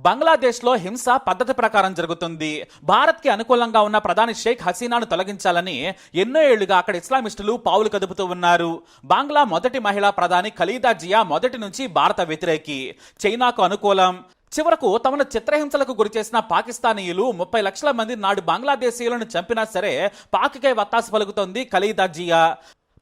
బంగ్లాదేశ్లో హింస పద్ధతి ప్రకారం జరుగుతుంది. భారత్కి అనుకూలంగా ఉన్న ప్రధాని షేక్ హసీనాను తొలగించాలని ఎన్నో ఏళ్లుగా అక్కడ ఇస్లామిస్టులు పావులు కదుపుతూ ఉన్నారు. బంగ్లా మొదటి మహిళా ప్రధాని ఖలీదా జియా మొదటి నుంచి భారత వ్యతిరేకి, చైనాకు అనుకూలం. చివరకు తమను చిత్రహింసలకు గురి చేసిన పాకిస్తానీయులు 30 లక్షల మంది నాడు బంగ్లాదేశీయులను చంపినా సరే పాక్కే వత్తాసు పలుకుతోంది ఖలీదా జియా.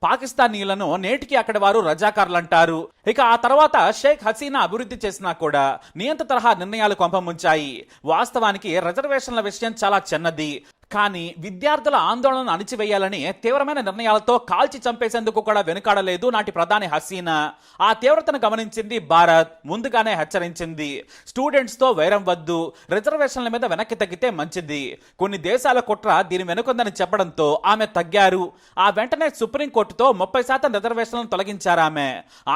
పాకిస్తానీయులను నేటికి అక్కడి వారు రజాకార్లు అంటారు. ఇక ఆ తర్వాత షేక్ హసీనా అభివృద్ధి చేసినా కూడా నియంత తరహా నిర్ణయాలు కొంపముంచాయి. వాస్తవానికి రిజర్వేషన్ల విషయం చాలా చిన్నది, కానీ విద్యార్థుల ఆందోళనను అణిచివేయాలని తీవ్రమైన నిర్ణయాలతో కాల్చి చంపేసేందుకు కూడా వెనుకాడలేదు నాటి ప్రధాని హసీనా. ఆ తీవ్రతను గమనించింది భారత్, ముందుగానే హెచ్చరించింది. స్టూడెంట్స్ తో వైరం వద్దు, రిజర్వేషన్ల మీద వెనక్కి తగ్గితే మంచిది. కొన్ని దేశాల కుట్ర దీని వెనుకుందని చెప్పడంతో ఆమె తగ్గారు. ఆ వెంటనే సుప్రీంకోర్టుతో 30% రిజర్వేషన్లను తొలగించారు. ఆమె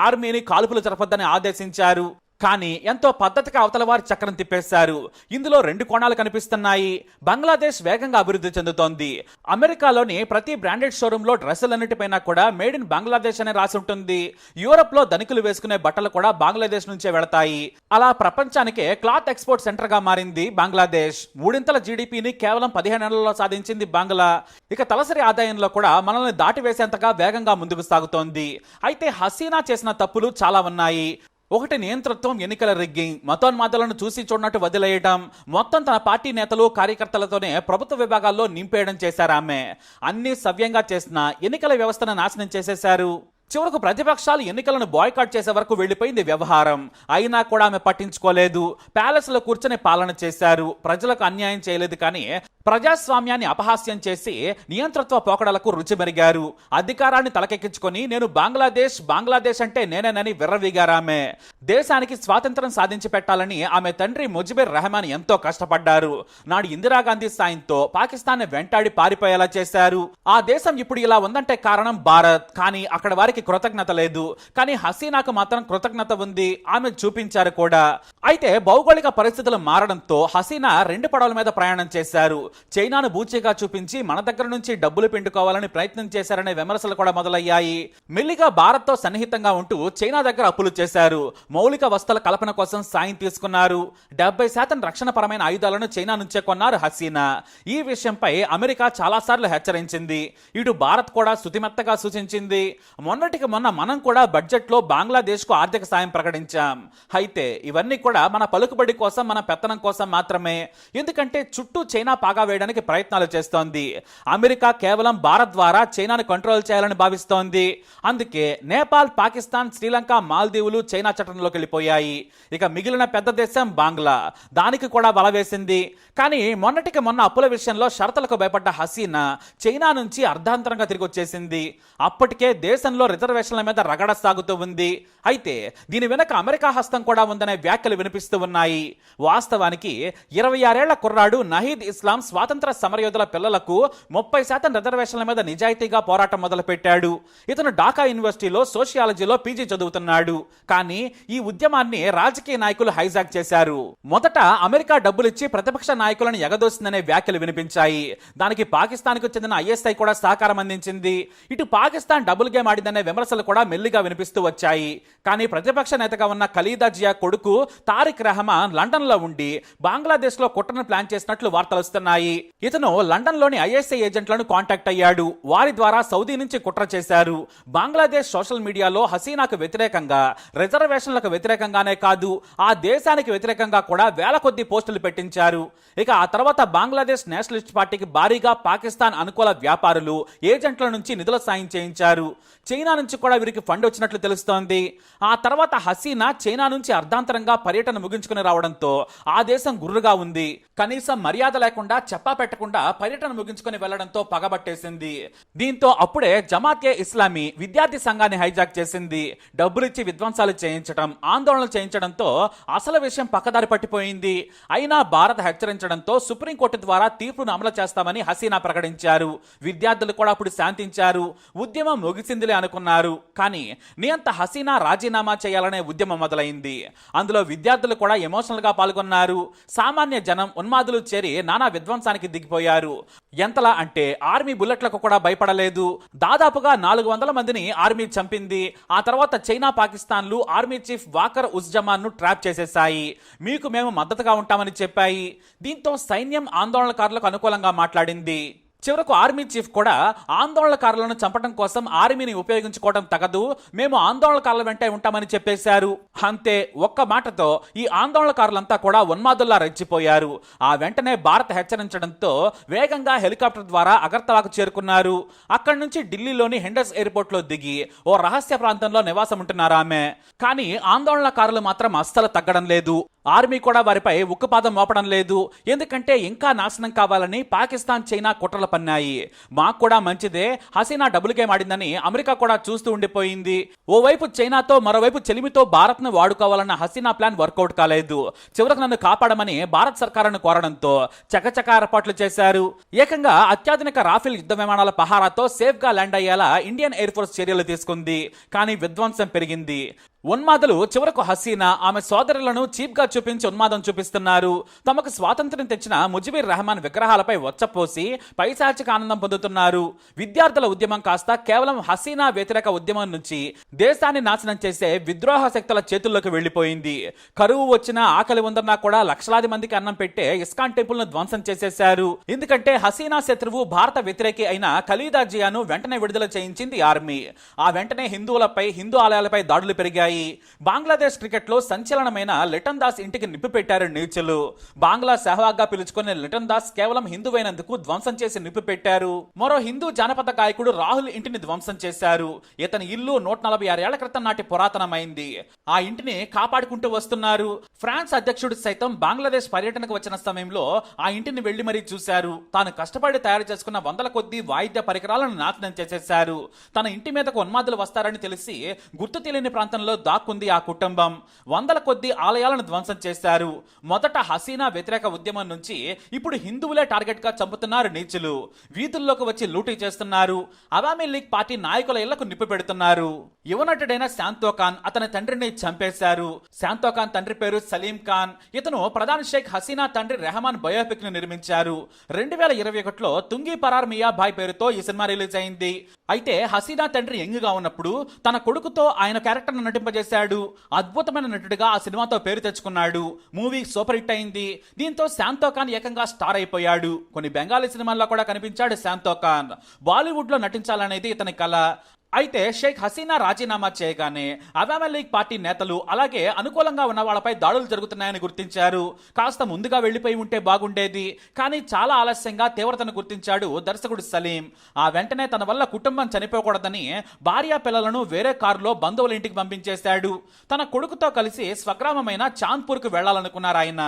ఆర్మీని కాల్పులు జరపొద్దని ఆదేశించారు. కానీ ఎంతో పద్ధతిగా అవతల వారి చక్రం తిప్పేశారు. ఇందులో 2 కోణాలు కనిపిస్తున్నాయి. బంగ్లాదేశ్ వేగంగా అభివృద్ధి చెందుతోంది. అమెరికాలోని ప్రతి బ్రాండెడ్ షోరూంలో డ్రెస్సులన్నిటిపైన కూడా మేడ్ ఇన్ బంగ్లాదేశ్ అని రాసి ఉంటుంది. యూరోప్ లో ధనికులు వేసుకునే బట్టలు కూడా బంగ్లాదేశ్ నుంచే వెళతాయి. అలా ప్రపంచానికే క్లాత్ ఎక్స్పోర్ట్ సెంటర్ గా మారింది బంగ్లాదేశ్. 3 జీడీపీని కేవలం 15 నెలల్లో సాధించింది బంగ్లా. ఇక తలసరి ఆదాయంలో కూడా మనల్ని దాటివేసేంతగా వేగంగా ముందుకు సాగుతోంది. అయితే హసీనా చేసిన తప్పులు చాలా ఉన్నాయి. ఒకటి, నియంతృత్వం, ఎన్నికల రిగ్గింగ్, మతోన్మాదాలను చూసి చూడనట్టు వదిలేయడం, మొత్తం తన పార్టీ నేతలు కార్యకర్తలతోనే ప్రభుత్వ విభాగాల్లో నింపేయడం చేశారు ఆమె. అన్ని సవ్యంగా చేసిన ఎన్నికల వ్యవస్థను నాశనం చేసేశారు. చివరకు ప్రతిపక్షాలు ఎన్నికలను బాయ్కాట్ చేసే వరకు వెళ్లిపోయింది వ్యవహారం. అయినా కూడా ఆమె పట్టించుకోలేదు. ప్యాలెస్ లో కూర్చొని పాలన చేశారు. ప్రజలకు అన్యాయం చేయలేదు, కానీ ప్రజాస్వామ్యాన్ని అపహాస్యం చేసి నియంతృత్వ పోకడలకు రుచి మెరిగారు. అధికారాన్ని తలకెక్కించుకొని నేను బంగ్లాదేశ్ అంటే నేనేనని విర్రవీగారామె. దేశానికి స్వాతంత్రం సాధించి పెట్టాలని ఆమె తండ్రి ముజిబుర్ రెహమాన్ ఎంతో కష్టపడ్డారు. నాడు ఇందిరాగాంధీ సాయంతో పాకిస్తాన్ వెంటాడి పారిపోయేలా చేశారు. ఆ దేశం ఇప్పుడు ఇలా ఉందంటే కారణం భారత్. కానీ అక్కడ వారికి కృతజ్ఞత లేదు. కానీ హసీనాకు మాత్రం కృతజ్ఞత ఉంది. ఆమె చూపించారు కూడా. అయితే భౌగోళిక పరిస్థితులు మారడంతో హసీనా 2 పడవల మీద ప్రయాణం చేశారు. చైనాను బూచిగా చూపించి మన దగ్గర నుంచి డబ్బులు పిండుకోవాలని ప్రయత్నం చేశారనే విమర్శలు కూడా మొదలయ్యాయి. మెల్లిగా భారత్ తో సన్నిహితంగా ఉంటూ చైనా దగ్గర అప్పులు చేశారు. మౌలిక వస్తువుల కల్పన కోసం సాయం తీసుకున్నారు. 70% రక్షణ పరమైన ఆయుధాలను చైనా నుంచే కొన్నారు హసీనా. ఈ విషయంపై అమెరికా చాలా సార్లు హెచ్చరించింది. ఇటు భారత్ కూడా శుతిమెత్తగా సూచించింది. మొన్నటికి మొన్న మనం కూడా బడ్జెట్ లో బంగ్లాదేశ్ కు ఆర్థిక సాయం ప్రకటించాం. అయితే ఇవన్నీ కూడా మన పలుకుబడి కోసం, మన పెత్తనం కోసం మాత్రమే. ఎందుకంటే చుట్టూ చైనా పాగా వేయడానికి ప్రయత్నాలు చేస్తోంది. అమెరికా కేవలం భారత్ ద్వారా చైనాను కంట్రోల్ చేయాలని భావిస్తోంది. అందుకే నేపాల్, పాకిస్తాన్, శ్రీలంక, మాల్దీవులు చైనా చట్టంలోకి వెళ్ళిపోయాయి. ఇక మిగిలిన పెద్ద దేశం బంగ్లా, దానికి కూడా బల వేసింది. కానీ మొన్నటికి మొన్న అప్పుల విషయంలో షరతులకు భయపడ్డ హసీనా చైనా నుంచి అర్ధాంతరంగా తిరిగి వచ్చేసింది. అప్పటికే దేశంలో రిజర్వేషన్ల మీద రగడ సాగుతూ ఉంది. అయితే దీని వెనక అమెరికా హస్తం కూడా ఉందనే వ్యాఖ్యలు వినిపిస్తూ ఉన్నాయి. వాస్తవానికి 26 ఏళ్ల కుర్రాడు నహీద్ ఇస్లాం స్వాతంత్ర సమరయోధుల పిల్లలకు 30% రిజర్వేషన్ల మీద నిజాయితీగా పోరాటం మొదలుపెట్టాడు. ఇతను ఢాకా యూనివర్సిటీలో సోషియాలజీలో పీజీ చదువుతున్నాడు. కానీ ఈ ఉద్యమాన్ని రాజకీయ నాయకులు హైజాక్ చేశారు. మొదట అమెరికా డబ్బులిచ్చి ప్రతిపక్ష నాయకులను ఎగదోసిందనే వ్యాఖ్యలు వినిపించాయి. దానికి పాకిస్తాన్ కు చెందిన ఐఎస్ఐ కూడా సహకారం అందించింది. ఇటు పాకిస్తాన్ డబుల్ గేమ్ ఆడిందనే విమర్శలు కూడా మెల్లిగా వినిపిస్తూ వచ్చాయి. కానీ ప్రతిపక్ష నేతగా ఉన్న ఖలీదా జియా కొడుకు తారిక్ రెహమాన్ లండన్ లో ఉండి బంగ్లాదేశ్ లో కుట్రను ప్లాన్ చేసినట్లు వార్తలు వస్తున్నాయి. ఇతను లండన్ లోని ఐఎస్ఐ ఏజెంట్లను కాంటాక్ట్ అయ్యాడు. వారి ద్వారా సౌదీ నుంచి కుట్ర చేశారు. బంగ్లాదేశ్ సోషల్ మీడియాలో హసీనాకు వ్యతిరేకంగా, రిజర్వేషన్లకు వ్యతిరేకంగానే కాదు, ఆ దేశానికి వ్యతిరేకంగా కూడా వేల కొద్ది పోస్టులు పెట్టించారు. ఇక ఆ తర్వాత బంగ్లాదేశ్ నేషనలిస్ట్ పార్టీకి భారీగా పాకిస్తాన్ అనుకూల వ్యాపారులు, ఏజెంట్ల నుంచి నిధుల సాయం చేయించారు. చైనా నుంచి కూడా వీరికి ఫండ్ వచ్చినట్లు తెలుస్తోంది. ఆ తర్వాత హసీనా చైనా నుంచి అర్ధాంతరంగా పర్యటన ముగించుకుని రావడంతో ఆ దేశం గుర్రుగా ఉంది. కనీసం మర్యాద లేకుండా, చెప్పా పెట్టకుండా పర్యటన ముగించుకుని వెళ్లడంతో పగబట్టేసింది. దీంతో అప్పుడే జమాత్ ఏ ఇస్లామీ విద్యార్థి సంఘాన్ని హైజాక్ చేసింది. డబ్బులిచ్చి విధ్వంసాలు చేయించడం, ఆందోళనలు చేయించడంతో అసలు విషయం పక్కదారి పట్టిపోయింది. అయినా భారత్ హెచ్చరించడంతో సుప్రీంకోర్టు ద్వారా తీర్పును అమలు చేస్తామని హసీనా ప్రకటించారు. విద్యార్థులు కూడా అప్పుడు శాంతించారు. ఉద్యమం ముగిసిందిలే అనుకున్నారు. ఒప్పుకున్నారు. కానీ నియంత హసీనా రాజీనామా చేయాలనే ఉద్యమం మొదలైంది. అందులో విద్యార్థులు కూడా ఎమోషనల్ గా పాల్గొన్నారు. సామాన్య జనం ఉన్మాదులు చేరి నానా విధ్వంసానికి దిగిపోయారు. ఎంతలా అంటే ఆర్మీ బుల్లెట్లకు కూడా భయపడలేదు. దాదాపుగా 400 మందిని ఆర్మీ చంపింది. ఆ తర్వాత China, పాకిస్తాన్లు army chief walker Uzzaman ను ట్రాప్ చేసేశాయి. మీకు మేము మద్దతుగా ఉంటామని చెప్పాయి. దీంతో సైన్యం ఆందోళనకారులకు అనుకూలంగా మాట్లాడింది. చివరకు ఆర్మీ చీఫ్ కూడా ఆందోళనకారులను చంపడం కోసం ఆర్మీని ఉపయోగించుకోవడం తగదు, మేము ఆందోళనకారుల వెంటే ఉంటామని చెప్పేశారు. అంతే, ఒక్క మాటతో ఈ ఆందోళనకారులంతా కూడా ఉన్మాదుల్లా రెచ్చిపోయారు. ఆ వెంటనే భారత్ హెచ్చరించడంతో వేగంగా హెలికాప్టర్ ద్వారా అగర్తలాకు చేరుకున్నారు. అక్కడి నుంచి ఢిల్లీలోని హెండస్ ఎయిర్పోర్ట్ లో దిగి ఓ రహస్య ప్రాంతంలో నివాసం ఉంటున్నారు ఆమె. కానీ ఆందోళనకారులు మాత్రం అస్సలు తగ్గడం లేదు. ఆర్మీ కూడా వారిపై ఉక్కుపాదం మోపడం లేదు. ఎందుకంటే ఇంకా నాశనం కావాలని పాకిస్తాన్, చైనా కుట్రలు పన్నాయి. మాకు కూడా మంచిదే, హసీనా డబుల్ గేమ్ ఆడిందని అమెరికా కూడా చూస్తూ ఉండిపోయింది. ఓవైపు చైనాతో, మరోవైపు చెలిమితో భారత్ ను వాడుకోవాలన్న హసీనా ప్లాన్ వర్కౌట్ కాలేదు. చివరకు నన్ను కాపాడమని భారత్ సర్కారును కోరడంతో చకచక ఏర్పాట్లు చేశారు. ఏకంగా అత్యాధునిక రాఫెల్ యుద్ధ విమానాల పహారాతో సేఫ్ గా ల్యాండ్ అయ్యేలా ఇండియన్ ఎయిర్ ఫోర్స్ చర్యలు తీసుకుంది. కానీ విధ్వంసం పెరిగింది. ఉన్మాదులు చివరకు హసీనా, ఆమె సోదరులను చీప్ గా చూపించి ఉన్మాదం చూపిస్తున్నారు. తమకు స్వాతంత్ర్యం తెచ్చిన ముజిబుర్ రెహమాన్ విగ్రహాలపై వచ్చపోసి పైశాచిక ఆనందం పొందుతున్నారు. విద్యార్థుల ఉద్యమం కాస్త కేవలం హసీనా వ్యతిరేక ఉద్యమం నుంచి దేశాన్ని నాశనం చేసే విద్రోహ శక్తుల చేతుల్లోకి వెళ్లిపోయింది. కరువు వచ్చినా, ఆకలి ఉందన్నా కూడా లక్షలాది మందికి అన్నం పెట్టే ఇస్కాన్ టెంపుల్ ను ధ్వంసం చేసేశారు. ఎందుకంటే హసీనా శత్రువు భారత వ్యతిరేకి అయిన ఖలీదా జియాను వెంటనే విడుదల చేయించింది ఆర్మీ. ఆ వెంటనే హిందువులపై, హిందూ ఆలయాలపై దాడులు పెరిగాయి. బంగ్లాదేశ్ క్రికెట్ లో సంచలనమైన లిటన్ దాస్ ఇంటికి నిప్పు పెట్టారు నీచులు. బంగ్లా సెహ్వాగ్గా పిలుచుకునే లిటన్ దాస్ కేవలం హిందువైనందుకు ధ్వంసం చేసి నిప్పు పెట్టారు. మరో హిందూ జానపద గాయకుడు రాహుల్ ఇంటిని ధ్వంసం చేశారు. ఇతని ఇల్లు 146 ఏళ్ల క్రితం నాటి పురాతనమైంది. ఆ ఇంటిని కాపాడుకుంటూ వస్తున్నారు. ఫ్రాన్స్ అధ్యక్షుడు సైతం బంగ్లాదేశ్ పర్యటనకు వచ్చిన సమయంలో ఆ ఇంటిని వెళ్లి మరీ చూశారు. తాను కష్టపడి తయారు చేసుకున్న వందల కొద్ది వాయిద్య పరికరాలను నాశనం చేసేశారు. తన ఇంటి మీదకు ఉన్మాదులు వస్తారని తెలిసి గుర్తు తెలియని ప్రాంతంలో దాక్కుంది ఆ కుటుంబం. వందల కొద్ది ఆలయాలను ధ్వంసం చేశారు. మొదట హసీనా వ్యతిరేక ఉద్యమం నుంచి ఇప్పుడు హిందువులే టార్గెట్ గా చంపుతున్నారు నీచులు. వీధుల్లోకి వచ్చి లూటీ చేస్తున్నారు. అవామీ లీగ్ పార్టీ నాయకుల ఇళ్లకు నిప్పు పెడుతున్నారు. యువనటుడైన శాంతో ఖాన్, అతని తండ్రిని చంపేశారు. శాంతో ఖాన్ తండ్రి పేరు సలీం ఖాన్. ఇతను ప్రధాని షేక్ హసీనా తండ్రి రెహమాన్ బయోపిక్ ను నిర్మించారు. 2021లో తుంగి పరార్ మియా భాయ్ పేరుతో ఈ సినిమా రిలీజ్ అయింది. అయితే హసీనా తండ్రి యంగ్ గా ఉన్నప్పుడు తన కొడుకుతో ఆయన క్యారెక్టర్ నటింపజేశాడు. అద్భుతమైన నటుడిగా ఆ సినిమాతో పేరు తెచ్చుకున్నాడు. మూవీ సూపర్ హిట్ అయింది. దీంతో శాంతో ఖాన్ ఏకంగా స్టార్ అయిపోయాడు. కొన్ని బెంగాలీ సినిమాల్లో కూడా కనిపించాడు శాంతో ఖాన్. బాలీవుడ్ లో నటించాలనేది ఇతని కల. అయితే షేక్ హసీనా రాజీనామా చేయగానే అవామీ లీగ్ పార్టీ నేతలు, అలాగే అనుకూలంగా ఉన్న వాళ్ళపై దాడులు జరుగుతున్నాయని గుర్తించారు. కాస్త ముందుగా వెళ్లిపోయి ఉంటే బాగుండేది. కానీ చాలా ఆలస్యంగా తీవ్రతను గుర్తించాడు దర్శకుడు సలీం. ఆ వెంటనే తన వల్ల కుటుంబం చనిపోకూడదని భార్య పిల్లలను వేరే కారులో బంధువుల ఇంటికి పంపించేశాడు. తన కొడుకుతో కలిసి స్వగ్రామమైన చాంద్పూర్ కు వెళ్లాలనుకున్నారు ఆయన.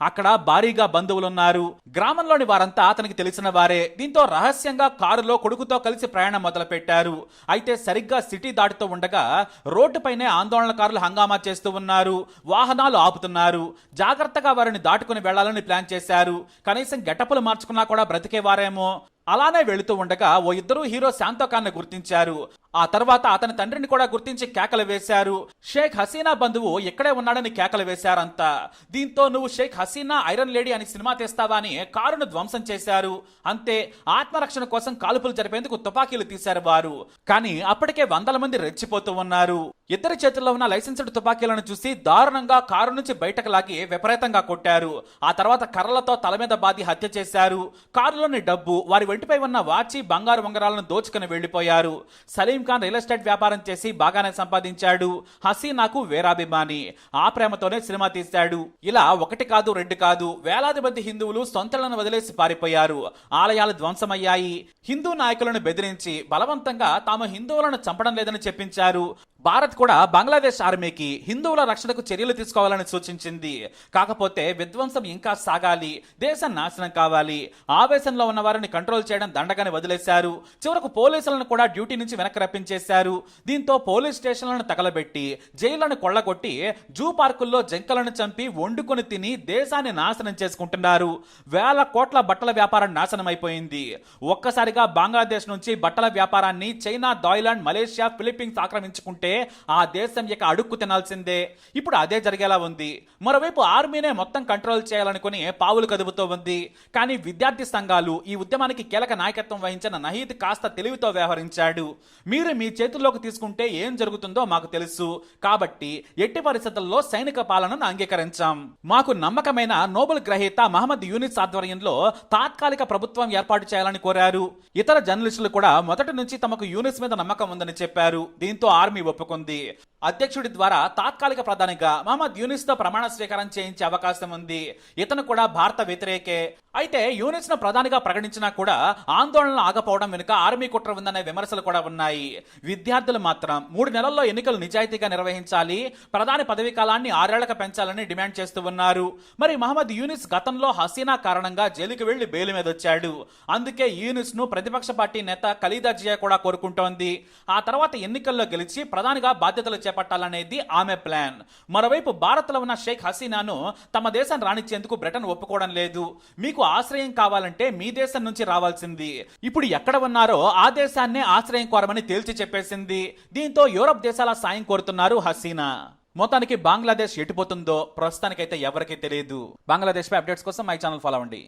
అక్కడ భారీగా బంధువులున్నారు. గ్రామంలోని వారంతా అతనికి తెలిసిన వారే. దీంతో రహస్యంగా కారులో కొడుకుతో కలిసి ప్రయాణం మొదలు పెట్టారు. అయితే సరిగ్గా సిటీ దాటుతూ ఉండగా రోడ్డుపైనే ఆందోళనకారులు హంగామా చేస్తూ ఉన్నారు. వాహనాలు ఆపుతున్నారు. జాగ్రత్తగా వారిని దాటుకుని వెళ్లాలని ప్లాన్ చేశారు. కనీసం గెటప్పులు మార్చుకున్నా కూడా బ్రతికేవారేమో. అలానే వెళుతూ ఉండగా ఓ ఇద్దరు హీరో శాంతో ఖాన్ ను గుర్తించారు. ఆ తర్వాత అతని తండ్రిని కూడా గుర్తించి కేకలు వేశారు. షేక్ హసీనా బంధువు ఇక్కడే ఉన్నాడని కేకలు వేశారంతా. దీంతో నువ్వు షేక్ హసీనా ఐరన్ లేడీ అని సినిమా తీస్తావా అని కారును ధ్వంసం చేశారు. అంతే, ఆత్మరక్షణ కోసం కాల్పులు జరిపేందుకు తుపాకీలు తీశారు వారు. కానీ అప్పటికే వందల మంది రెచ్చిపోతూ ఉన్నారు. ఇద్దరి చేతుల్లో ఉన్న లైసెన్స్డ్ తుపాకీలను చూసి దారుణంగా కారు నుంచి బయటకు లాగి విపరీతంగా కొట్టారు. ఆ తర్వాత కర్రలతో తల మీద బాది హత్య చేశారు. కారులోని డబ్బు, వారి ఒంటిపై ఉన్న వాచి, బంగారు ఉంగరాలను దోచుకుని వెళ్లిపోయారు. సలీం ఖాన్ రియల్ ఎస్టేట్ వ్యాపారం చేసి బాగానే సంపాదించాడు. హసీనాకు వేరాభిమాని. ఆ ప్రేమతోనే సినిమా తీశాడు. ఇలా ఒకటి కాదు, రెండు కాదు, వేలాది మంది హిందువులు సొంతలను వదిలేసి పారిపోయారు. ఆలయాలు ధ్వంసమయ్యాయి. హిందూ నాయకులను బెదిరించి బలవంతంగా తాము హిందువులను చంపడం లేదని చెప్పించారు. భారత్ కూడా బంగ్లాదేశ్ ఆర్మీకి హిందువుల రక్షణకు చర్యలు తీసుకోవాలని సూచించింది. కాకపోతే విధ్వంసం ఇంకా సాగాలి, దేశం నాశనం కావాలి. ఆవేశంలో ఉన్న వారిని కంట్రోల్ చేయడం దండగానే వదిలేశారు. చివరకు పోలీసులను కూడా డ్యూటీ నుంచి వెనక్కి రప్పించేశారు. దీంతో పోలీస్ స్టేషన్లను తగలబెట్టి జైళ్లను కొల్లగొట్టి జూ పార్కుల్లో జంకలను చంపి వండుకొని తిని దేశాన్ని నాశనం చేసుకుంటున్నారు. వేల కోట్ల బట్టల వ్యాపారం నాశనం అయిపోయింది. ఒక్కసారిగా బంగ్లాదేశ్ నుంచి బట్టల వ్యాపారాన్ని చైనా, థాయిలాండ్, మలేషియా, ఫిలిప్పీన్స్ ఆక్రమించుకుంటే ఆ దేశం ఇక అడుక్కు తినాల్సిందే. ఇప్పుడు అదే జరిగేలా ఉంది. మరోవైపు ఆర్మీనే మొత్తం కంట్రోల్ చేయాలనుకుని పావులు కదుపుతూ ఉంది. కానీ విద్యార్థి సంఘాలు ఈ ఉద్యమానికి కీలక నాయకత్వం వహించిన నహీద్ కాస్త తెలివితో వ్యవహరించాడు. మీరు మీ చేతుల్లోకి తీసుకుంటే ఏం జరుగుతుందో మాకు తెలుసు, కాబట్టి ఎట్టి పరిస్థితుల్లో సైనిక పాలనను అంగీకరించాం. మాకు నమ్మకమైన నోబెల్ గ్రహీత మహమ్మద్ యూనిస్ ఆధ్వర్యంలో తాత్కాలిక ప్రభుత్వం ఏర్పాటు చేయాలని కోరారు. ఇతర జర్నలిస్టులు కూడా మొదటి నుంచి తమకు యూనిస్ మీద నమ్మకం ఉందని చెప్పారు. దీంతో ఆర్మీ ఒప్పుకుంది. అధ్యక్షుడి ద్వారా తాత్కాలిక ప్రధానిగా మహమ్మద్ యూనిస్ తో ప్రమాణ స్వీకారం చేయించే అవకాశం ఉంది. ఇతను కూడా భారత వ్యతిరేకే. అయితే యూనిస్ ను ప్రధానిగా ప్రకటించినా కూడా ఆందోళనలు ఆగపోవడం వెనుక ఆర్మీ కుట్ర ఉందనే విమర్శలు కూడా ఉన్నాయి. విద్యార్థులు మాత్రం 3 నెలల్లో ఎన్నికలు నిజాయితీగా నిర్వహించాలి, ప్రధాని పదవీ కాలాన్ని 6 ఏళ్లకు పెంచాలని డిమాండ్ చేస్తూ ఉన్నారు. మరి మహమ్మద్ యూనిస్ గతంలో హసీనా కారణంగా జైలుకి వెళ్లి బెయిల్ మీద వచ్చాడు. అందుకే యూనిస్ ను ప్రతిపక్ష పార్టీ నేత ఖలీదా జియా కూడా కోరుకుంటోంది. ఆ తర్వాత ఎన్నికల్లో గెలిచి ప్రధానిగా బాధ్యతలు చేపట్టాలనేది ఆమె ప్లాన్. మరోవైపు భారత్లో ఉన్న షేక్ హసీనాను తమ దేశం రానిచ్చేందుకు బ్రిటన్ ఒప్పుకోవడం లేదు. మీకు ఆశ్రయం కావాలంటే మీ దేశం నుంచి రావాల్సింది. ఇప్పుడు ఎక్కడ ఉన్నారో ఆ దేశాన్నే ఆశ్రయం కోరమని తేల్చి చెప్పేసింది. దీంతో యూరప్ దేశాల సాయం కోరుతున్నారు హసీనా. మొత్తానికి బంగ్లాదేశ్ ఎటుపోతుందో ప్రస్తుతానికైతే ఎవరికీ తెలియదు. బంగ్లాదేశ్ పై అప్డేట్స్ కోసం మై ఛానల్ ఫాలో అవ్వండి.